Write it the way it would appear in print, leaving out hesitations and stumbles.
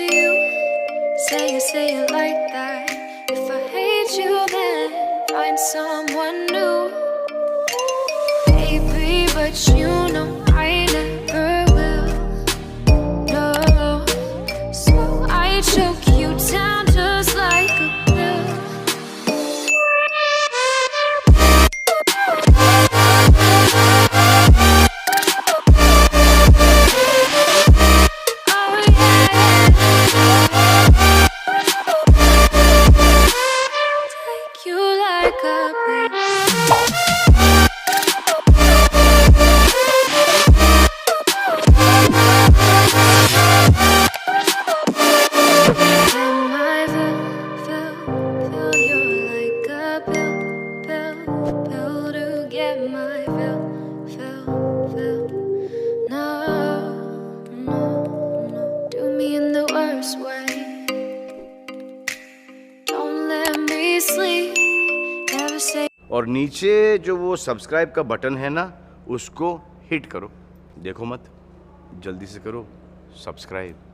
to you. Say it like that. If I hate you, then find someone new. Baby, but you know I never will. No, so I choke you down just like a pill. और नीचे जो वो subscribe का button है ना, उसको hit करो। देखो मत, जल्दी से करो सब्सक्राइब।